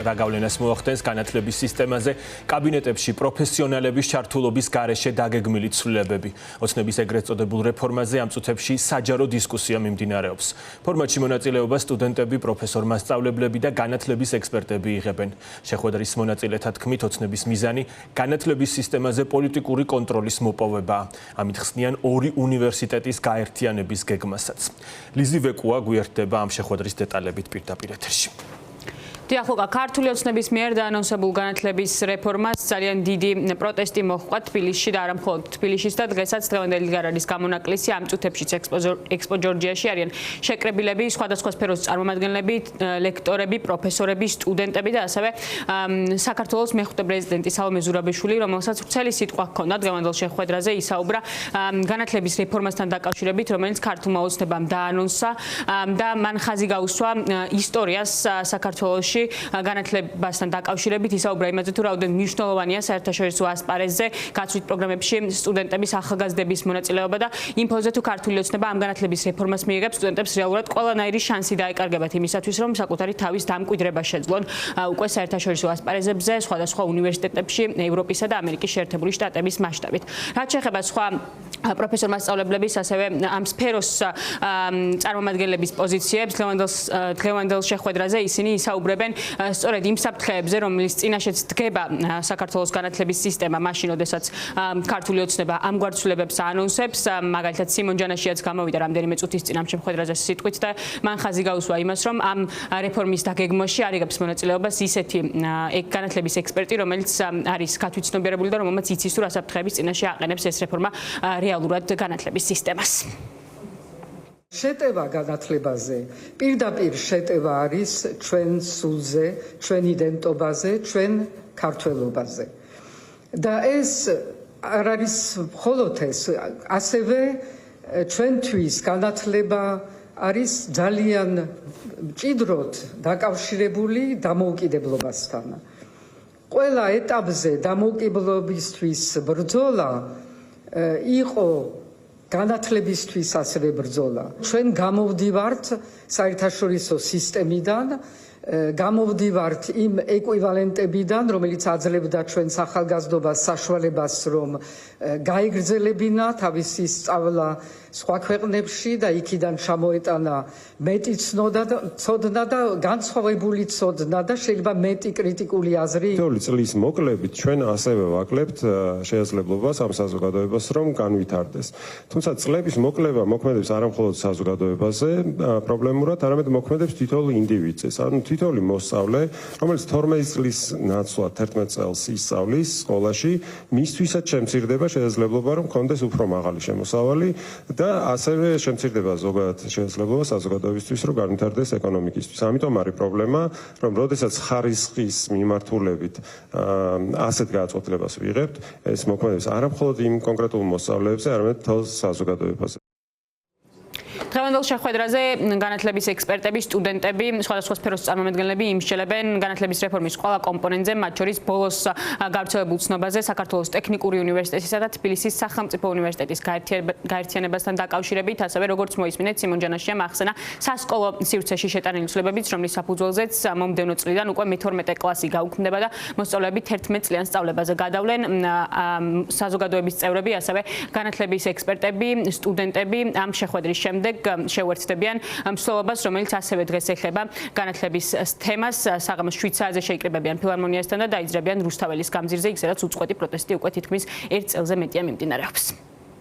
დაგავლენას მოახდენს განათლების სისტემაზე, კაბინეტებში პროფესიონალების ჩართულობის გარეშე დაგეგმილი ცვლილებები. ოცნების ეგრეთ წოდებულ რეფორმაზე ამ წუთებში საჯარო დისკუსია მიმდინარეობს. ფორმატში მონაწილეობას სტუდენტები, პროფესორ-მასწავლებლები და განათლების ექსპერტები იღებენ. შეხვედრის მონაწილეთა თქმით, ოცნების მიზანი განათლების სისტემაზე პოლიტიკური კონტროლის მოპოვებაა. ამით ხსნიან ორი უნივერსიტეტის გაერთიანების გეგმასაც. ლიზი ვეკუა გვერდება ამ შეხვედრის დეტალებით პირდაპირ ეთერში. დიახ, ქართული ოცნების მიერ დაანონსებულ განათლების რეფორმას ძალიან დიდი პროტესტი მოჰყვა თბილისში და არა მხოლოდ თბილისშიც და დღესაც დღევანდელი გარანის გამონაკლისი ამ წუთებშიც ექსპო ჯორჯიაში არიან შეკრებილები, სხვადასხვა სფეროს წარმომადგენლები, ლექტორები, პროფესორები, სტუდენტები და ასევე საქართველოს მეხუთე პრეზიდენტი სალომე ზურაბიშვილი, რომელსაც ვრცელი სიტყვა ჰქონდა დღევანდელ შეხვედრაზე ისაუბრა განათლების რეფორმასთან დაკავშირებით, რომელიც ქართულმა ოცნებამ დაანონსა და მან ხაზი გაუსვა ისტორიას საქართველოში განათლებასთან დაკავშირებით ისაუბრა იმაზე თუ რაოდენად მნიშვნელოვანია საერთაშორისო ასპარეზზე გაცვლით პროგრამებში სტუდენტების ახალგაზრდების მონაწილეობა და იმ ფონზე თუ ქართული ოცნება ამ განათლების რეფორმას მიიღებს სტუდენტებს რეალურად ყველანაირი შანსი დაეკარგებათ იმისათვის რომ საკუთარი თავის დამკვიდრება შეძლონ უკვე საერთაშორისო ასპარეზებზე სხვადასხვა უნივერსიტეტებში ევროპისა და ამერიკის შეერთებული შტატების მასშტაბით. რაც შეეხება სხვა პროფესორ-მასწავლებლების ასევე ამ სფეროს წარმომადგენლების პოზიციებს დღევანდელ შეხვედრაზე ისინი ისაუბრებენ სწორედ იმ საფრთხეებზე, რომელიც წინაშეც დგება საქართველოს განათლების სისტემა, მაშინ, როდესაც ქართული ოცნება ამ გვარცვლებებს აანონსებს, მაგალითად სიმონ ჯანაშიაც გამოვიდა რამდენიმე წუთის წინ ამ შეხვედრაზე სიტყვით და მან ხაზი გაუსვა იმას, რომ ამ რეფორმის დაგეგმვაში არ იღებს მონაწილეობას ისეთი განათლების ექსპერტი, რომელიც არის გათვითცნობიერებული და რომელმაც იცის თუ რა საფრთხეების წინაშე აყენებს ეს რეფორმა რეალურად განათლების სისტემას. შეტევა განათლებაზე პირდაპირ შეტევა არის ჩვენ სულზე, ჩვენ იდენტობაზე, ჩვენ ქართველობაზე. და ეს არ არის მხოლოდ ეს, ასევე ჩვენთვის განათლება არის ძალიან მჭიდროდ დაკავშირებული დამოუკიდებლობასთან. ყველა ეტაპზე დამოუკიდებლობისთვის ბრძოლა იყო განათლებისთვის ასევე ბრძოლა. ჩვენ გამოვდივართ საერთაშორისო სისტემიდან, გამოვდივართ იმ ეკვივალენტებიდან, რომელიც აძლევდა ჩვენს ახალგაზრდობას საშუალებას, რომ გაიგრძელებინა თავისი სწავლა სხვა ქვეყნებში და იქიდან ჩამოეტანა მეტი ცოდნა და განსხვავებული ცოდნა და შეიძლება მეტი კრიტიკული აზრი. წლის მოკლებით ჩვენ ასევე ვაკლებთ შესაძლებლობას ამ საზოგადოებას რომ განვითარდეს. თუმცა წლების მოკლება მოქმედებს არა მხოლოდ საზოგადოებაზე პრობლემურად, არამედ მოქმედებს თითოეულ ინდივიდზე. ანუ თითოეული მოსწავლე, რომელიც 12 წლის ნაცვლად 11 წელს ისწავლის სკოლაში, მისთვისაც შემცირდება შესაძლებლობა რომ ჰქონდეს უფრო მაღალი შემოსავალი და ასევე შემცირდება ზოგადად შესაძლებლობა საზოგადოებისთვის რომ განვითარდეს ეკონომიკისთვის. ამიტომ არის პრობლემა, რომ როდესაც ხარისხის მიმართულებით ასეთ გადაწყვეტილებას ვიღებთ, ეს მოქმედებს არა მხოლოდ იმ კონკრეტულ მოსწავლეებზე, არამედ მთელ საზოგადოებაზე. დღევანდელ შეხვედრაზე განათლების ექსპერტები, სტუდენტები, სხვადასხვა სფეროს წარმომადგენლები იმსჯელებენ განათლების რეფორმის ყველა კომპონენტზე, მათ შორის ბოლოს გავრცელებულ ცნობაზე საქართველოს ტექნიკური უნივერსიტეტისა და თბილისის სახელმწიფო უნივერსიტეტის გაერთიანებასთან დაკავშირებით, ასევე როგორც მოისმინეთ, სიმონ ჯანაშიამ ახსენა სასკოლო სივრცეში შეტანილი ცვლილებებიც, რომლის საფუძველზეც მომდევნო წლიდან უკვე მე-12 კლასი გაუქმდება და მოსწავლეები 11 წლიან სწავლებაზე გადავლენ. საზოგადოების წევრები, ასევე განათლების ექსპერტები, სტუდენტები ამ შეხვედრის შემდეგ შეუერთდებიან მსვლელობას, რომელიც ასევე დღეს ეხება განათლების თემას. საღამოს 7 საათზე შეიკრიბებიან ფილარმონიასთან და დაიძრებიან რუსთაველის გამზირზე, იქ სადაც უწყვეტი პროტესტი უკვე თითქმის 1 წელზე მეტია მიმდინარეობს.